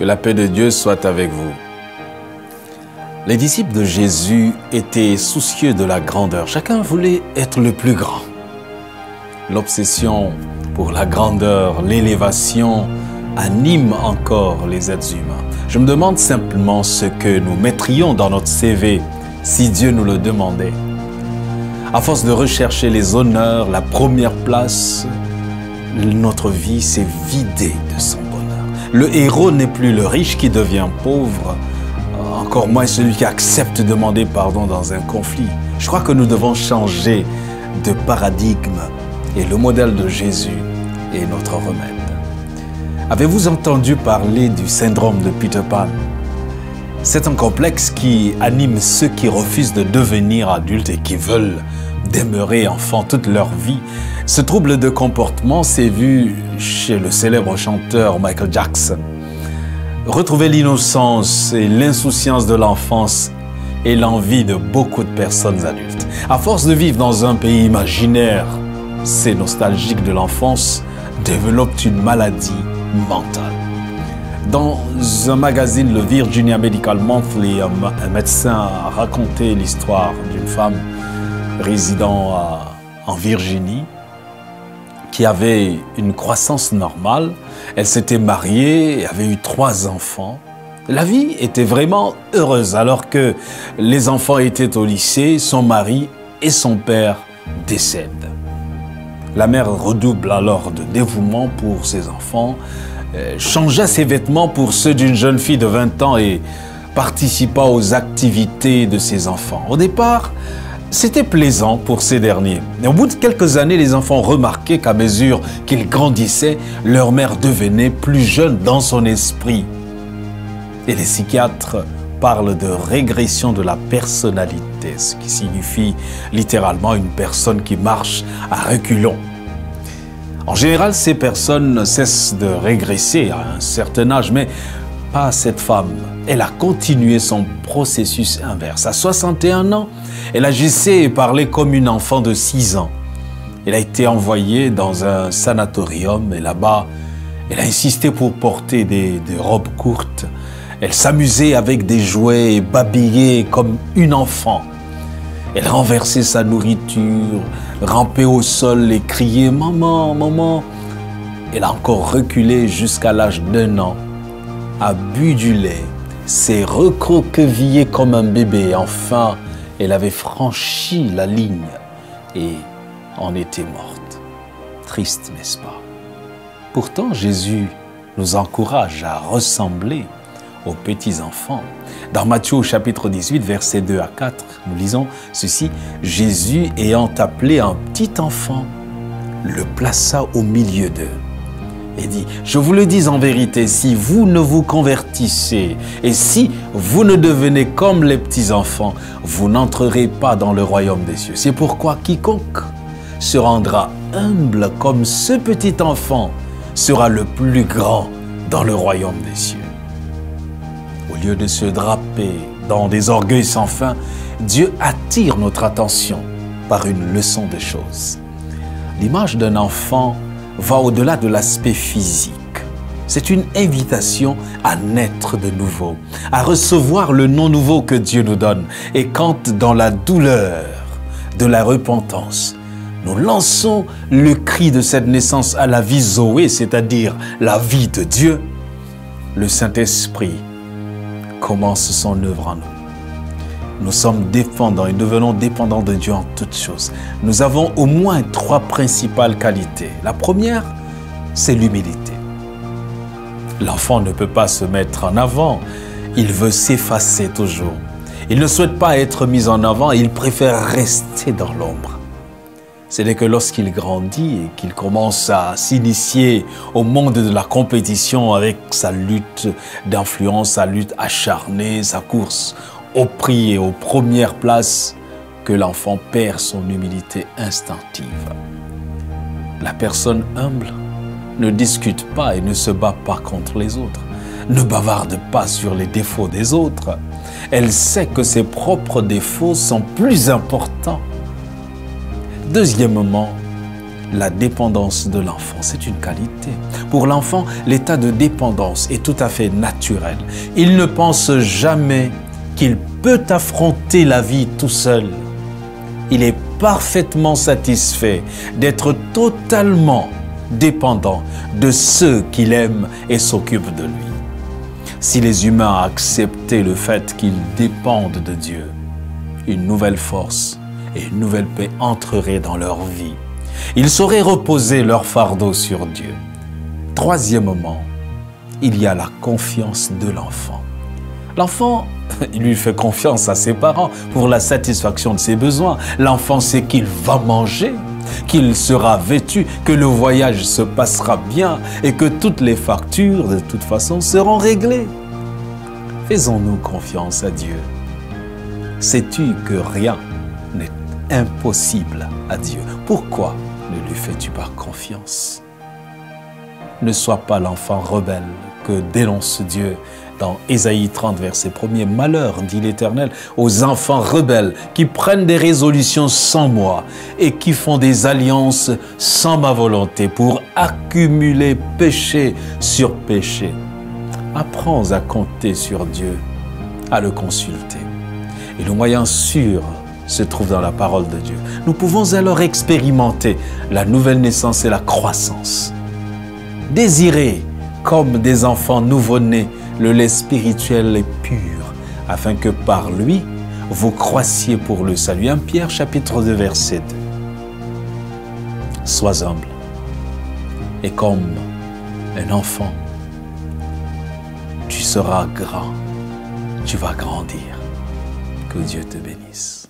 Que la paix de Dieu soit avec vous. Les disciples de Jésus étaient soucieux de la grandeur. Chacun voulait être le plus grand. L'obsession pour la grandeur, l'élévation anime encore les êtres humains. Je me demande simplement ce que nous mettrions dans notre CV si Dieu nous le demandait. À force de rechercher les honneurs, la première place, notre vie s'est vidée de son bonheur. Le héros n'est plus le riche qui devient pauvre, encore moins celui qui accepte de demander pardon dans un conflit. Je crois que nous devons changer de paradigme et le modèle de Jésus est notre remède. Avez-vous entendu parler du syndrome de Peter Pan? C'est un complexe qui anime ceux qui refusent de devenir adultes et qui veulent demeurer enfants toute leur vie. Ce trouble de comportement s'est vu chez le célèbre chanteur Michael Jackson. Retrouver l'innocence et l'insouciance de l'enfance est l'envie de beaucoup de personnes adultes. À force de vivre dans un pays imaginaire, ces nostalgiques de l'enfance développent une maladie mentale. Dans un magazine, le Virginia Medical Monthly, un médecin a raconté l'histoire d'une femme résidant en Virginie qui avait une croissance normale. Elle s'était mariée et avait eu 3 enfants. La vie était vraiment heureuse alors que les enfants étaient au lycée, son mari et son père décèdent. La mère redouble alors de dévouement pour ses enfants, changea ses vêtements pour ceux d'une jeune fille de 20 ans et participa aux activités de ses enfants. Au départ, c'était plaisant pour ces derniers. Et au bout de quelques années, les enfants remarquaient qu'à mesure qu'ils grandissaient, leur mère devenait plus jeune dans son esprit. Et les psychiatres parlent de régression de la personnalité, ce qui signifie littéralement une personne qui marche à reculons. En général, ces personnes cessent de régresser à un certain âge, mais pas cette femme. Elle a continué son processus inverse. À 61 ans, elle agissait et parlait comme une enfant de 6 ans. Elle a été envoyée dans un sanatorium et là-bas, elle a insisté pour porter des robes courtes. Elle s'amusait avec des jouets et babillait comme une enfant. Elle renversait sa nourriture, rampait au sol et criait « Maman, maman ». Elle a encore reculé jusqu'à l'âge d'1 an, a bu du lait, s'est recroquevillée comme un bébé. Enfin, elle avait franchi la ligne et en était morte. Triste, n'est-ce pas? Pourtant, Jésus nous encourage à ressembler aux petits-enfants. Dans Matthieu au chapitre 18, versets 2 à 4, nous lisons ceci. Jésus, ayant appelé un petit enfant, le plaça au milieu d'eux et dit, « Je vous le dis en vérité, si vous ne vous convertissez et si vous ne devenez comme les petits-enfants, vous n'entrerez pas dans le royaume des cieux. C'est pourquoi quiconque se rendra humble comme ce petit enfant sera le plus grand dans le royaume des cieux. » Au lieu de se draper dans des orgueils sans fin, Dieu attire notre attention par une leçon de choses. L'image d'un enfant va au-delà de l'aspect physique. C'est une invitation à naître de nouveau, à recevoir le nom nouveau que Dieu nous donne. Et quand, dans la douleur de la repentance, nous lançons le cri de cette naissance à la vie Zoé, c'est-à-dire la vie de Dieu, le Saint-Esprit commence son œuvre en nous. Nous sommes dépendants et devenons dépendants de Dieu en toutes choses. Nous avons au moins 3 principales qualités. La première, c'est l'humilité. L'enfant ne peut pas se mettre en avant, il veut s'effacer toujours. Il ne souhaite pas être mis en avant, il préfère rester dans l'ombre. Ce n'est que lorsqu'il grandit et qu'il commence à s'initier au monde de la compétition avec sa lutte d'influence, sa lutte acharnée, sa course au prix et aux premières places, que l'enfant perd son humilité instinctive. La personne humble ne discute pas et ne se bat pas contre les autres, ne bavarde pas sur les défauts des autres. Elle sait que ses propres défauts sont plus importants. Deuxièmement, la dépendance de l'enfant, c'est une qualité. Pour l'enfant, l'état de dépendance est tout à fait naturel. Il ne pense jamais qu'il peut affronter la vie tout seul. Il est parfaitement satisfait d'être totalement dépendant de ceux qu'il aime et s'occupent de lui. Si les humains acceptaient le fait qu'ils dépendent de Dieu, une nouvelle force et une nouvelle paix entreraient dans leur vie. Ils sauraient reposer leur fardeau sur Dieu. Troisièmement, il y a la confiance de l'enfant. L'enfant, il lui fait confiance à ses parents pour la satisfaction de ses besoins. L'enfant sait qu'il va manger, qu'il sera vêtu, que le voyage se passera bien et que toutes les factures, de toute façon, seront réglées. Faisons-nous confiance à Dieu. Sais-tu que rien n'est impossible à Dieu? Pourquoi ne lui fais-tu pas confiance? Ne sois pas l'enfant rebelle que dénonce Dieu dans Ésaïe 30, verset 1er. Malheur, dit l'Éternel, aux enfants rebelles qui prennent des résolutions sans moi et qui font des alliances sans ma volonté pour accumuler péché sur péché. Apprends à compter sur Dieu, à le consulter. Et le moyen sûr se trouve dans la parole de Dieu. Nous pouvons alors expérimenter la nouvelle naissance et la croissance. Désirez, comme des enfants nouveau-nés, le lait spirituel et pur, afin que par lui, vous croissiez pour le salut. 1 Pierre, chapitre 2, verset 2. Sois humble, et comme un enfant, tu seras grand, tu vas grandir. Que Dieu te bénisse.